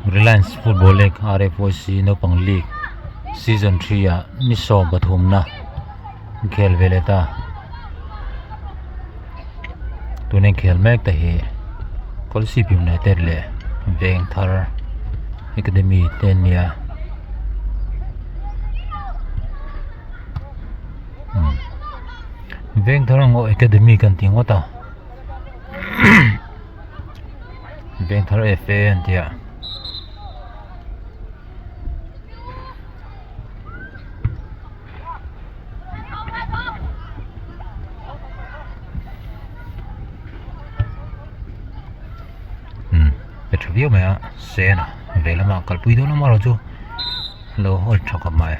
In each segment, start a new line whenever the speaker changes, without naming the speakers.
Reliance Football League RFYC Naupang League Season 3 a niso bathumna khel veleta tune khel mek ta hi Kolasib United le Vengthar Academy tenia Vengthar ngo Academy kan tingota Vengthar FA-in tia Petreview maya sena vela ma kalpui do na maro chu lo hol thok mai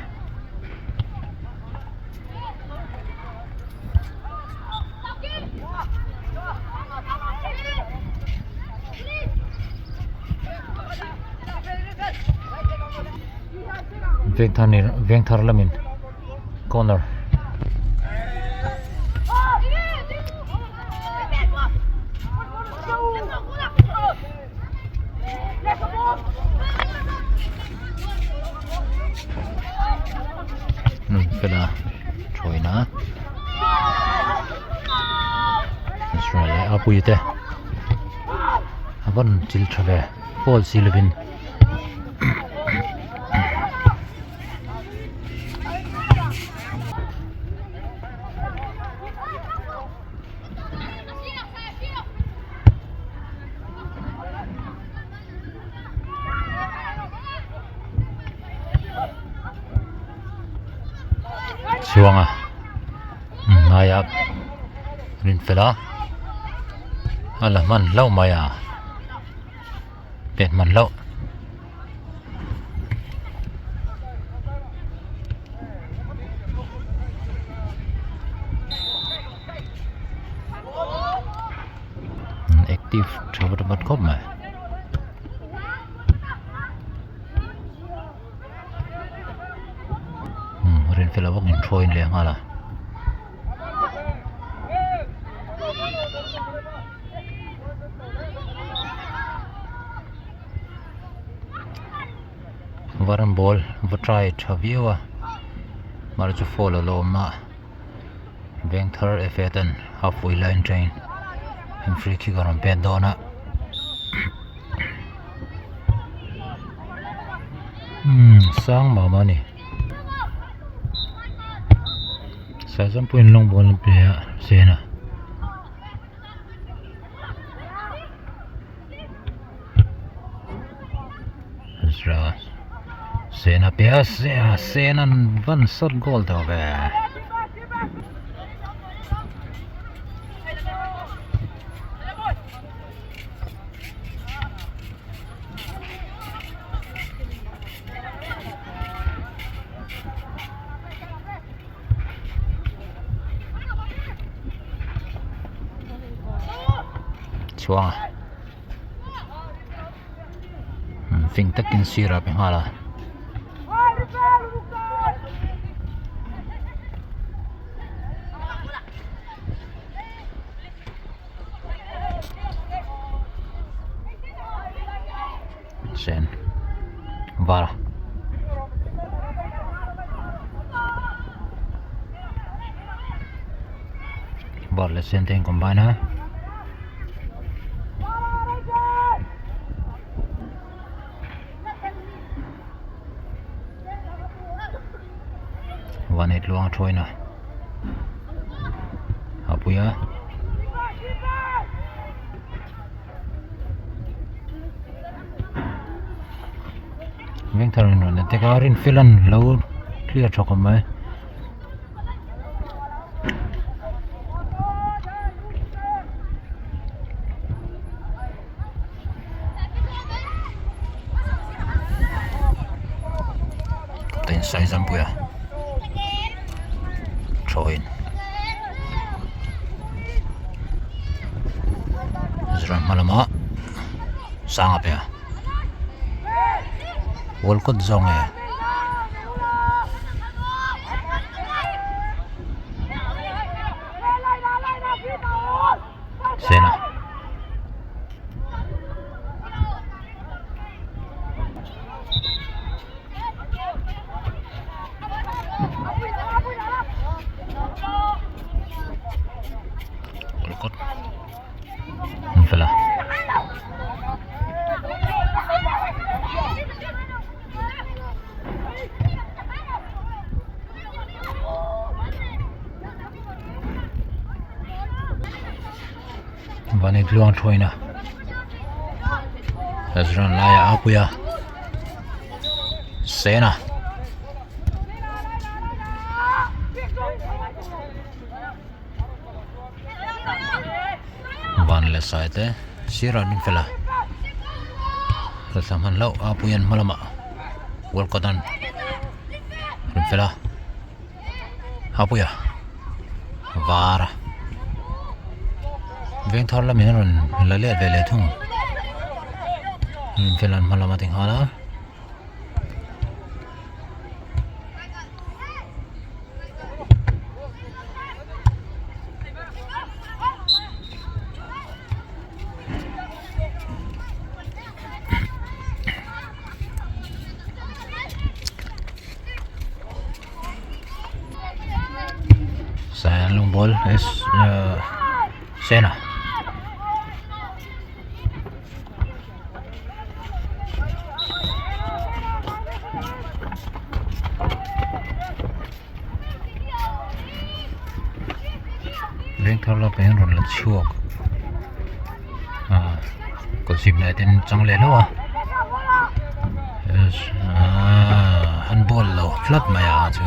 Vengthar lamin corner pela choina Israel apui te aban chil thave Paul silvin Suanga naya rin fela ala man lau maya pet man lau active travel bat khop mai rin fela wak in troin le ngala varan ball vatrai thaviwa marju follow lo ma Vengthar FA-in halfway line train and free kick on bed dona sang mama ni sa point long ball player sena Israel sena pias sena van shot goal to be chuang phing takin sira pe hala sen vara le sen combine ha one eight luang troina apuya Vengthar no te karin filan lo clear chokom mai ten sai zampuya Troin Zran malama sang apa ya Wolkot zong ya sena kot Inkhel Vani gluang thoina Azran laya apuya Sena Van le side Sira Inkhel Saman lau apuyan malama Walkodan Inkhel Apuya Vara Vengthar lamin ron lale vele thung Inkhel malama ting hala Sayang long ball is Sena Vengthar la pen ron la chuak Kolasib United chang le lo is handball lo flat maya chu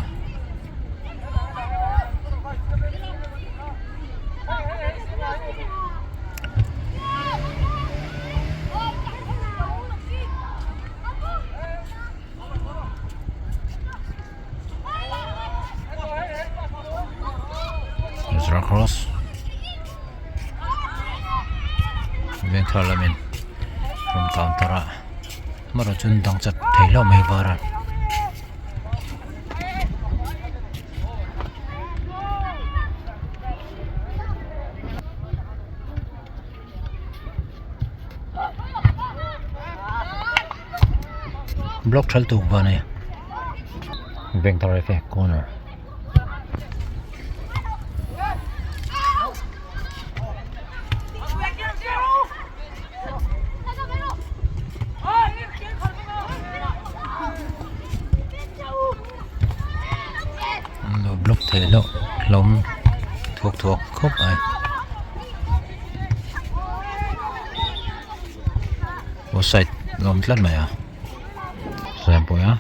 Zarah cross Vengthar lamin from counter mara chun dang chat thailo mai bara block thal tu bane Vengthar FA corner block thailo lom thuak khop ai offside lom tlat maya sampo ya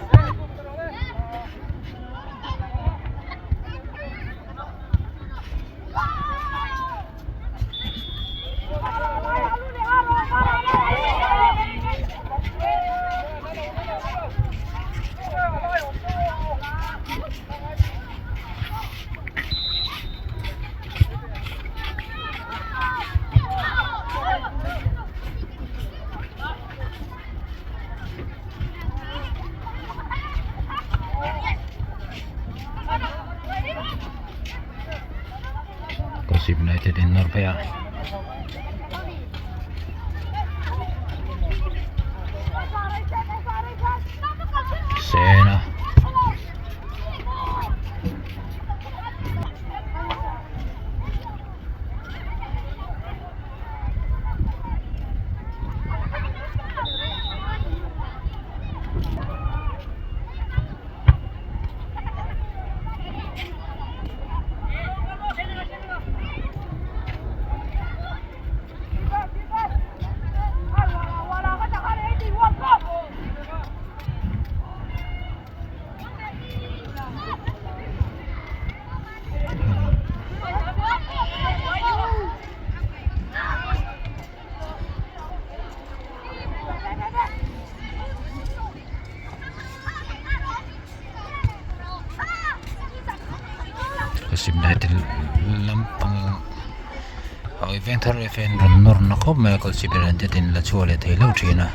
Kolasib United in Naupang Sena Kolasib United Naupang Vengthar FA-in nor na khop ma Kolasib United in la chole thailo thina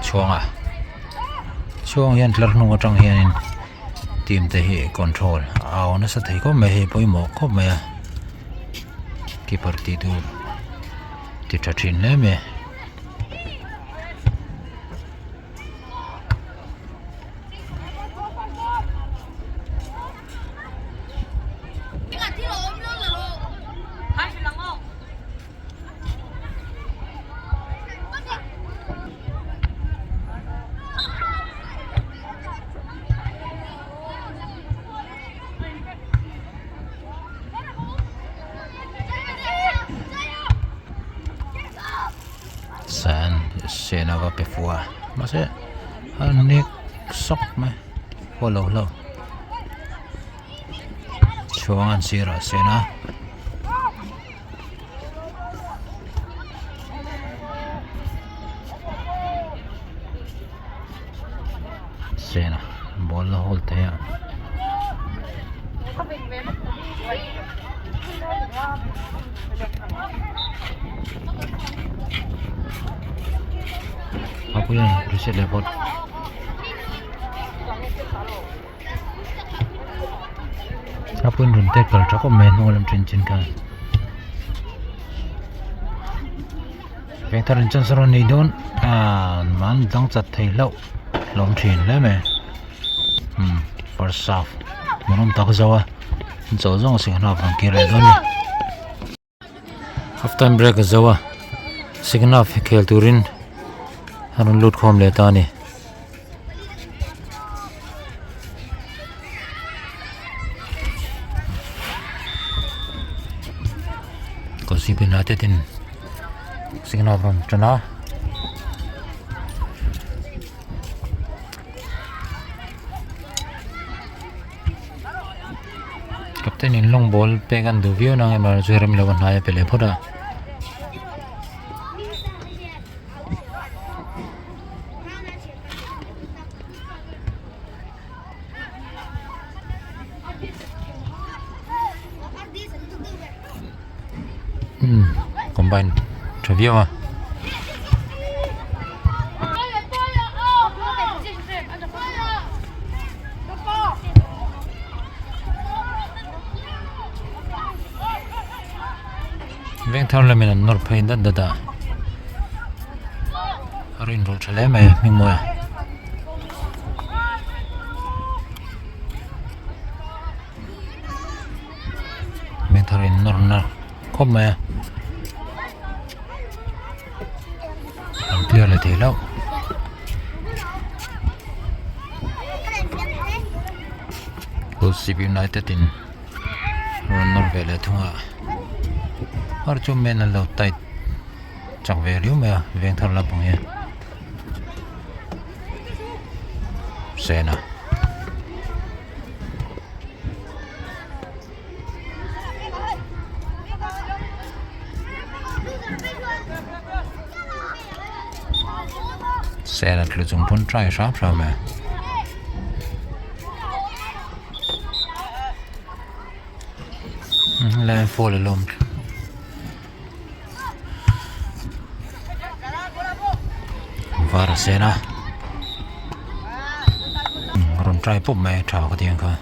chuang yan tlar nu atang hian team te hi control aw na sa thei ko me he poimo khop ma keeper ti tu ti thachin le me na va pe fuwa mahse anek sok mai follow lo chuangan sira sena sena ball la holte ya apa yang reset lepot apa yang runtek kalau cakap main malam cincin kan Vengthar in seron ni don man dang chat thei lo lom thin le me first half manom tak zawa zo zong sing na van ki re don ni half time break zawa signal khel turin hanun lut khom le ta ni Kolasib United in signal from China captain in long ball pegan du view nang emar zuram lawan haya pele phoda combine review Vengthar lamin nor pain da arin rol chale mai mingmoya Vengthar in nor na khop mai clear le thelo Kolasib United in nor vele thunga har chu men lo tai chak ve riu me Vengthar la pang ye sena sena tlu chung pun try sharp me le fall along var sena ron try pop mai thao ka tiang kha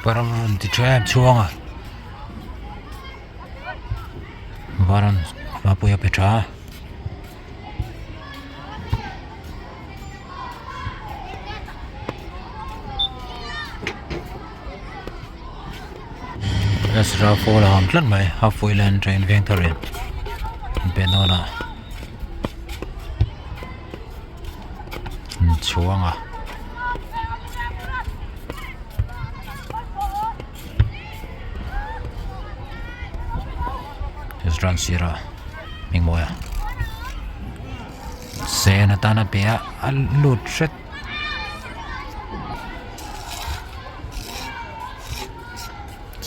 parang di trap chuang varan vapuya petra Ezra fall ham tlan mai halfway line train Vengthar in Penona chuanga Ezra sira mingmoya sena tana pea alut set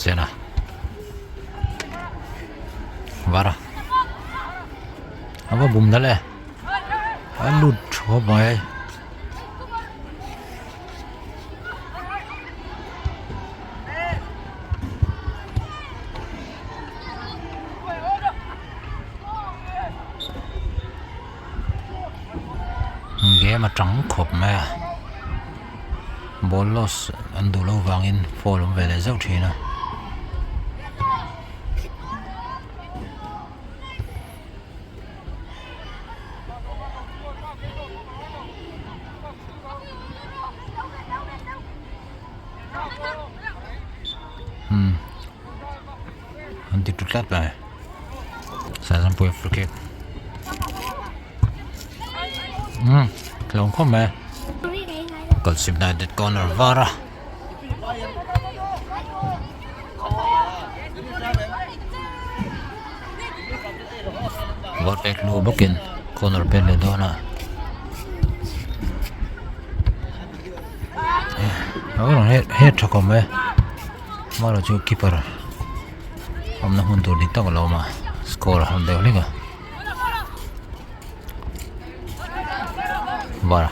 sena vara apa bum dale alut chho mai game trắng khop mà ball loss anh đủ lâu vàng in fall về lại dốc thì nè đi tụt lát này sai dám bùi free kick lòng không mẹ Kolasib United corner zarah vót back low booking corner pen lên đó nè nó hết cho con mẹ mà là chú keeper hôm nay hôn tụi đi tao lâu mà score hôm đều lên à vâng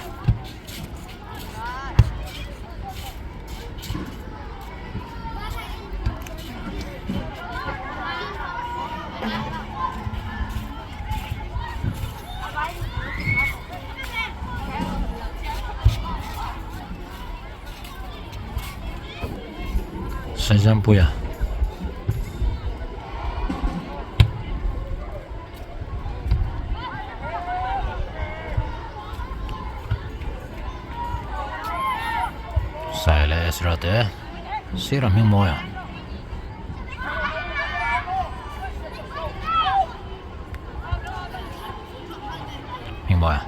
sai dám bùi à sai lại ra thế xí ra miếng mồi à miếng mồi à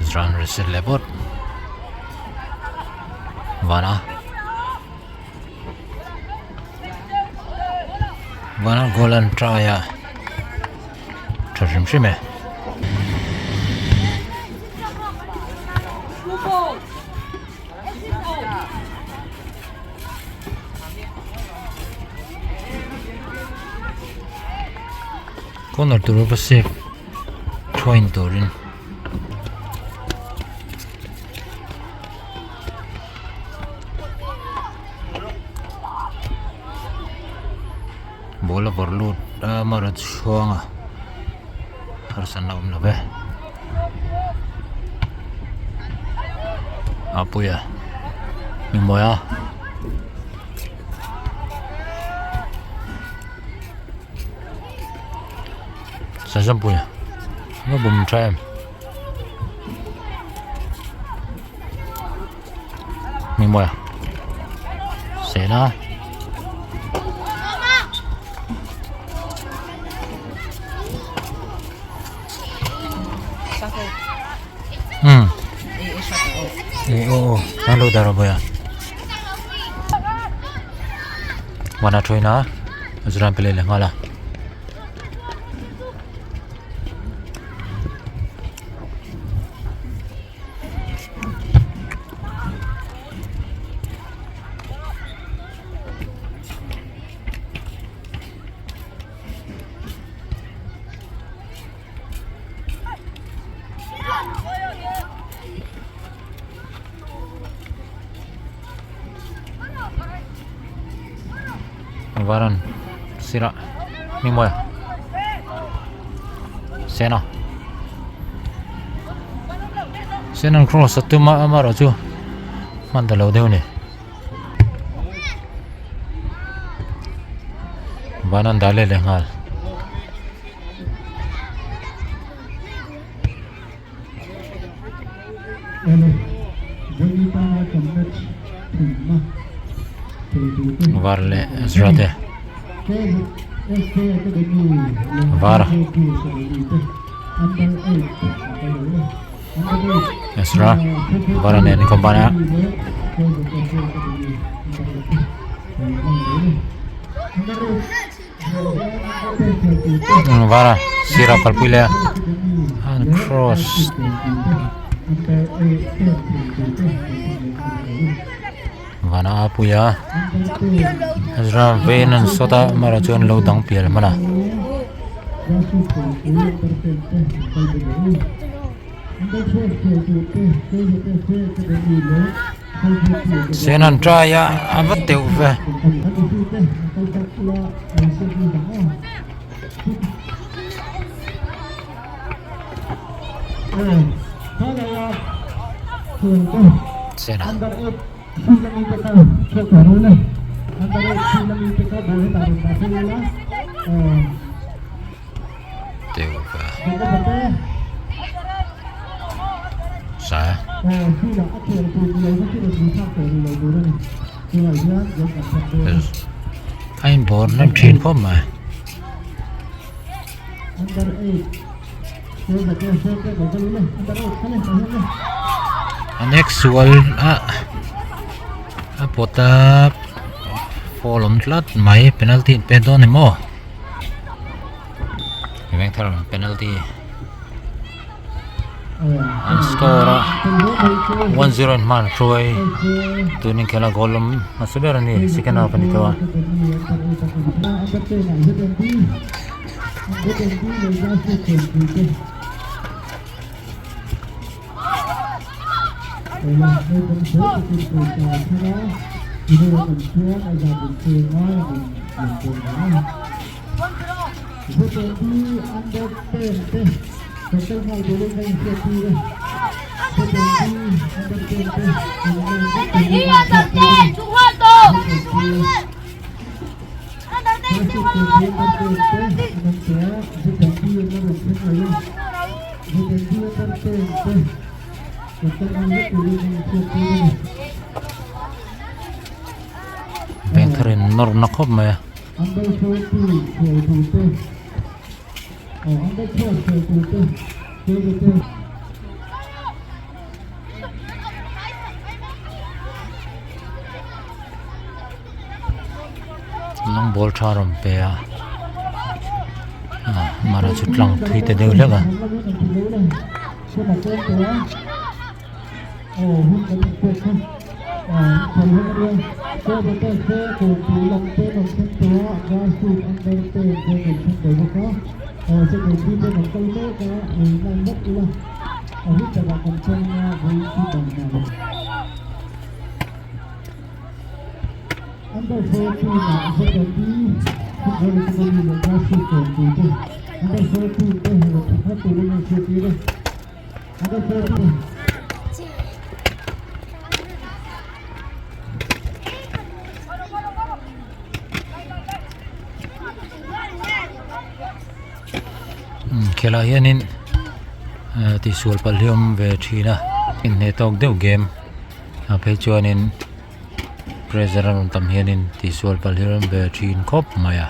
run reset level Vana golan traya Trashim shime Corner to receive Twain Turin bola overload marat shuanga harus naum nabe apa ya mimbo ya saya punya nggak belum try mimbo ya sena Halo darabaya Wana trainer Azran pelele ngala Varan sira mimoy sena cross tu mara chu mandalo deu ne vanan dale le ngal varle zrate var Esra varane ni kompanya vara sira palpilea and cross Vana apuya Azra venan sota marajon lo dang pial mana Senan traya avat teu ve Sena Teu ve Saya anh bố năm chín phút mà next wall pota follow flat mai penalty pedon mo Vengthar penalty and score 1-0 man Troy to inkhel golum masudar ni second half ni to Vengthar nor na khop ma long ball charam pe mara chutlang thui te deu lega khela hianin ti sul palhiam ve thina inhnehtawk deuh game phei chuanin pressure an tam hianin ti sul palhiam ve thin khop maya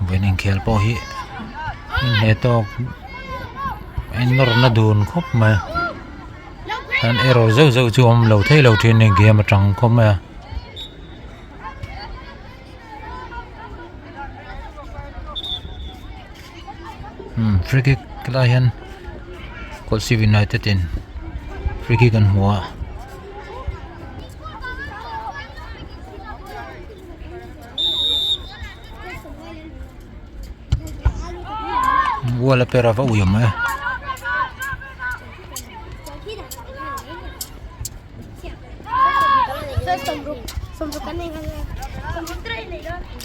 ven inkhel po hi inhnehtawk nor na dun khop ma an error zau chu om lo thei lo thin ni game atang khop ma free kick Reliance Kolasib United in free kick an hua wala pera va uyam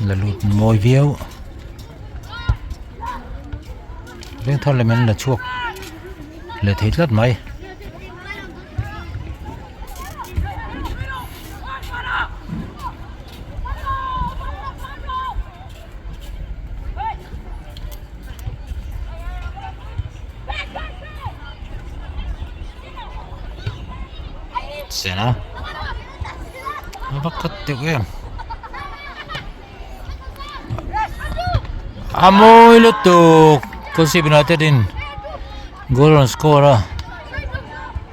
la lut moi viau Vengthar lamin là chuộc là thấy rất mấy xem nào nó bắt cắt tiêu em môi lướt tục Kolasib United in goal on score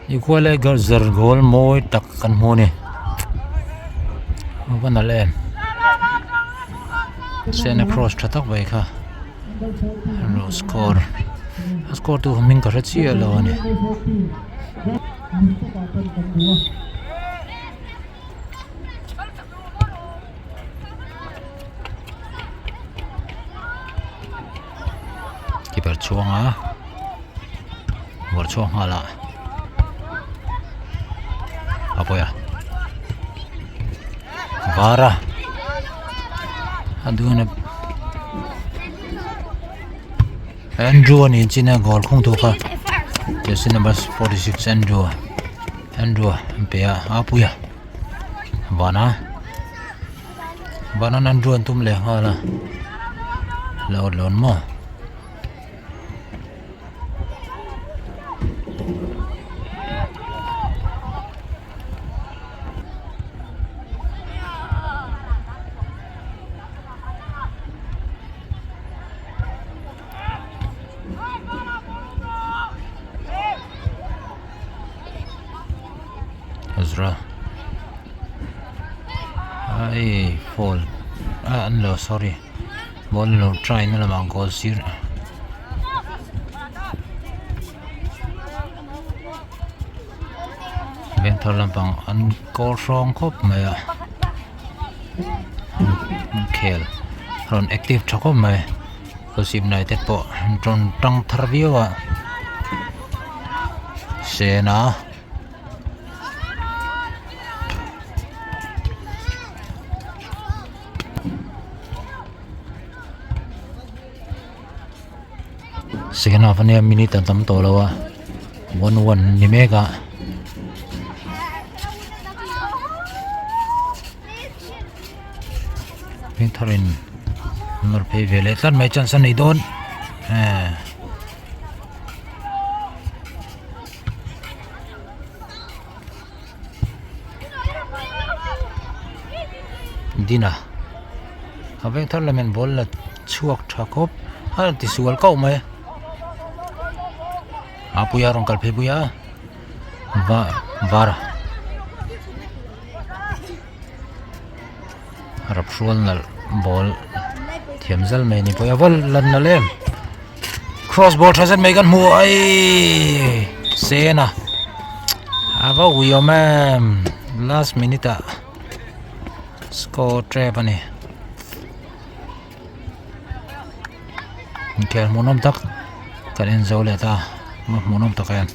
equal zar goal moi tak kan hmu ni van alen send across thatak vai kha ro score tu min ka rachi alo ni keeper chuanga war chuanga la apoya vara aduna Andrew ni china goal khung tu ka jersey number 46 Andrew pea apuya vana Andrew antum le hala lon mo zarah ai fall no sorry ball no try na lamang goal sir Vengthar Naupang an goal wrong khawp mai a inkhel ron active thako mai Kolasib United po tron ṭang thar viewa sena second half ania minute tam to lawa 1-1 ni mega Vengtharin nor pe vele tlan mai chance nei don dina Vengthar lamin ball la chuak thakop ti sual kau mai apuya rong kal phebuya vara rap shol nal ball thiamzal mai ni poya wal lan na lem cross ball thasan mai kan mu ai sena ava wiyo man last minute score ṭepah ni inkhel hmuhnawm tak kan en zo le ta hmuhnawm tak yan